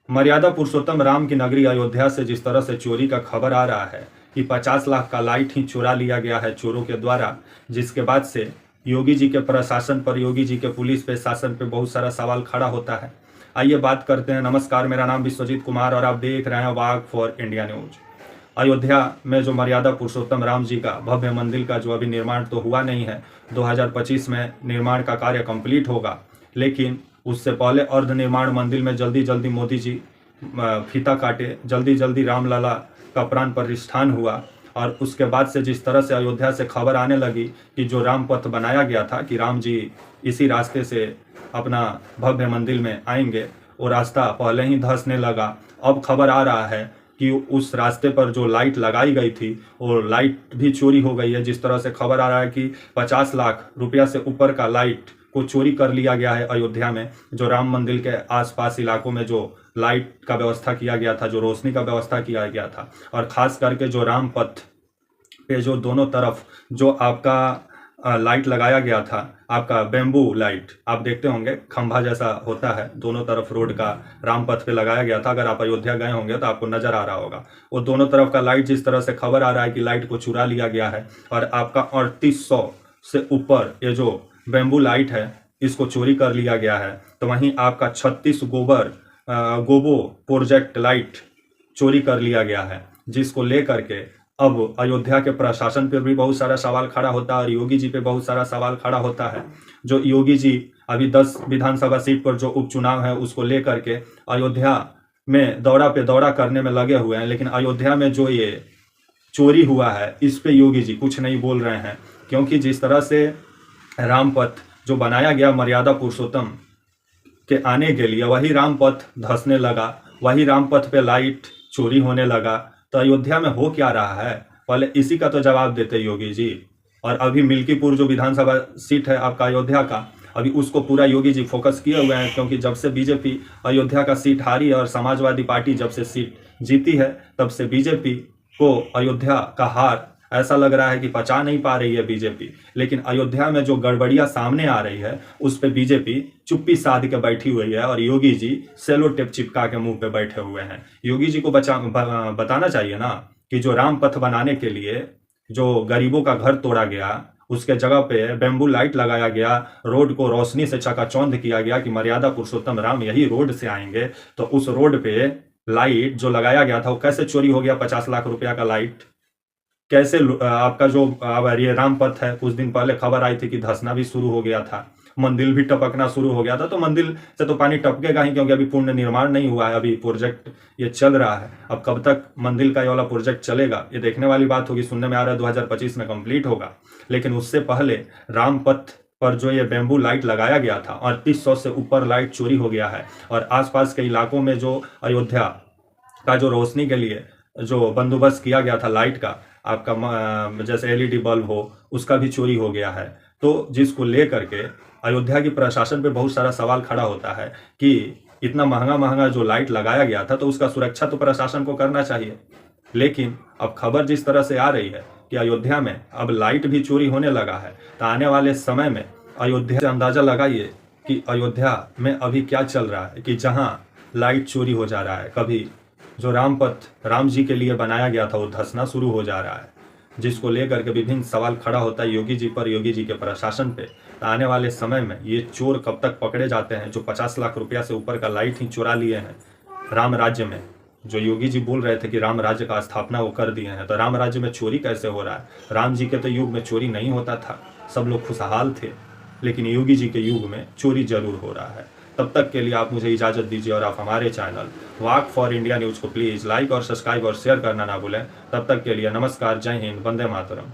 मर्यादा पुरुषोत्तम राम की नगरी अयोध्या से जिस तरह से चोरी का खबर आ रहा है कि 50 लाख का लाइट ही चुरा लिया गया है चोरों के द्वारा, जिसके बाद से योगी जी के प्रशासन पर, योगी जी के पुलिस पे, शासन पे बहुत सारा सवाल खड़ा होता है। आइए बात करते हैं। नमस्कार, मेरा नाम विश्वजीत कुमार और आप देख रहे हैं वाक फॉर इंडिया न्यूज। अयोध्या में जो मर्यादा पुरुषोत्तम राम जी का भव्य मंदिर का जो अभी निर्माण तो हुआ नहीं है, 2025 में निर्माण का कार्य कंप्लीट होगा, लेकिन उससे पहले अर्ध निर्माण मंदिर में जल्दी जल्दी मोदी जी फीता काटे, जल्दी जल्दी रामलला का प्राण प्रतिष्ठान हुआ। और उसके बाद से जिस तरह से अयोध्या से खबर आने लगी कि जो राम पथ बनाया गया था कि राम जी इसी रास्ते से अपना भव्य मंदिर में आएंगे, वो रास्ता पहले ही धंसने लगा। अब खबर आ रहा है कि उस रास्ते पर जो लाइट लगाई गई थी वो लाइट भी चोरी हो गई है। जिस तरह से खबर आ रहा है कि 50 लाख रुपया से ऊपर का लाइट को चोरी कर लिया गया है अयोध्या में, जो राम मंदिर के आसपास इलाकों में जो लाइट का व्यवस्था किया गया था, जो रोशनी का व्यवस्था किया गया था। और खास करके जो राम पथ पे जो दोनों तरफ जो आपका लाइट लगाया गया था, आपका बेम्बू लाइट आप देखते होंगे, खंभा जैसा होता है, दोनों तरफ रोड का राम पथ पे लगाया गया था। अगर आप अयोध्या गए होंगे तो आपको नजर आ रहा होगा वो दोनों तरफ का लाइट। जिस तरह से खबर आ रहा है कि लाइट को चुरा लिया गया है और आपका 3800 से ऊपर ये जो बेम्बू लाइट है इसको चोरी कर लिया गया है। तो वहीं आपका 36 गोबो प्रोजेक्ट लाइट चोरी कर लिया गया है, जिसको लेकर के अब अयोध्या के प्रशासन पे भी बहुत सारा सवाल खड़ा होता है और योगी जी पे बहुत सारा सवाल खड़ा होता है। जो योगी जी अभी 10 विधानसभा सीट पर जो उपचुनाव है उसको लेकर के अयोध्या में दौरा पे दौरा करने में लगे हुए हैं, लेकिन अयोध्या में जो ये चोरी हुआ है इस पे योगी जी कुछ नहीं बोल रहे हैं। क्योंकि जिस तरह से रामपथ जो बनाया गया मर्यादा पुरुषोत्तम के आने के लिए, वही रामपथ धंसने लगा, वही रामपथ पे लाइट चोरी होने लगा। तो अयोध्या में हो क्या रहा है, पहले इसी का तो जवाब देते योगी जी। और अभी मिल्कीपुर जो विधानसभा सीट है आपका अयोध्या का, अभी उसको पूरा योगी जी फोकस किए हुए हैं। क्योंकि जब से बीजेपी अयोध्या का सीट हारी है और समाजवादी पार्टी जब से सीट जीती है, तब से बीजेपी को अयोध्या का हार ऐसा लग रहा है कि पचा नहीं पा रही है बीजेपी। लेकिन अयोध्या में जो गड़बड़ियां सामने आ रही है उस पे बीजेपी चुप्पी साध के बैठी हुई है और योगी जी सेलो टेप चिपका के मुंह पे बैठे हुए हैं। योगी जी को बताना चाहिए ना कि जो राम पथ बनाने के लिए जो गरीबों का घर तोड़ा गया, उसके जगह पे बेम्बू लाइट लगाया गया, रोड को रोशनी से चकाचौंध किया गया कि मर्यादा पुरुषोत्तम राम यही रोड से आएंगे। तो उस रोड पे लाइट जो लगाया गया था वो कैसे चोरी हो गया? 50 लाख रुपया का लाइट कैसे आपका जो ये राम पथ है, कुछ दिन पहले खबर आई थी कि धंसना भी शुरू हो गया था, मंदिर भी टपकना शुरू हो गया था। तो मंदिर से तो पानी टपकेगा ही, क्योंकि अभी पूर्ण निर्माण नहीं हुआ है, अभी प्रोजेक्ट ये चल रहा है। अब कब तक मंदिर का ये वाला प्रोजेक्ट चलेगा ये देखने वाली बात होगी। सुनने में आ रहा है 2025 में कंप्लीट होगा, लेकिन उससे पहले राम पथ पर जो ये बेम्बू लाइट लगाया गया था 3800 से ऊपर लाइट चोरी हो गया है। और आसपास के इलाकों में जो अयोध्या का जो रोशनी के लिए जो बंदोबस्त किया गया था लाइट का, आपका जैसे एलईडी बल्ब हो, उसका भी चोरी हो गया है। तो जिसको लेकर के अयोध्या की प्रशासन पे बहुत सारा सवाल खड़ा होता है कि इतना महंगा महंगा जो लाइट लगाया गया था तो उसका सुरक्षा तो प्रशासन को करना चाहिए। लेकिन अब खबर जिस तरह से आ रही है कि अयोध्या में अब लाइट भी चोरी होने लगा है, तो आने वाले समय में अयोध्या से अंदाजा लगाइए कि अयोध्या में अभी क्या चल रहा है कि जहाँ लाइट चोरी हो जा रहा है, कभी जो रामपथ राम जी के लिए बनाया गया था वो धंसना शुरू हो जा रहा है, जिसको लेकर के विभिन्न सवाल खड़ा होता है योगी जी पर, योगी जी के प्रशासन पे। तो आने वाले समय में ये चोर कब तक पकड़े जाते हैं जो 50 लाख रुपया से ऊपर का लाइट ही चुरा लिए हैं राम राज्य में। जो योगी जी बोल रहे थे कि राम राज्य का स्थापना वो कर दिए हैं, तो राम राज्य में चोरी कैसे हो रहा है? राम जी के तो युग में चोरी नहीं होता था, सब लोग खुशहाल थे, लेकिन योगी जी के युग में चोरी जरूर हो रहा है। तब तक के लिए आप मुझे इजाज़त दीजिए और आप हमारे channel walk for India news को प्लीज़ लाइक और सब्सक्राइब और शेयर करना ना भूलें। तब तक के लिए नमस्कार, जय हिंद, वंदे मातरम।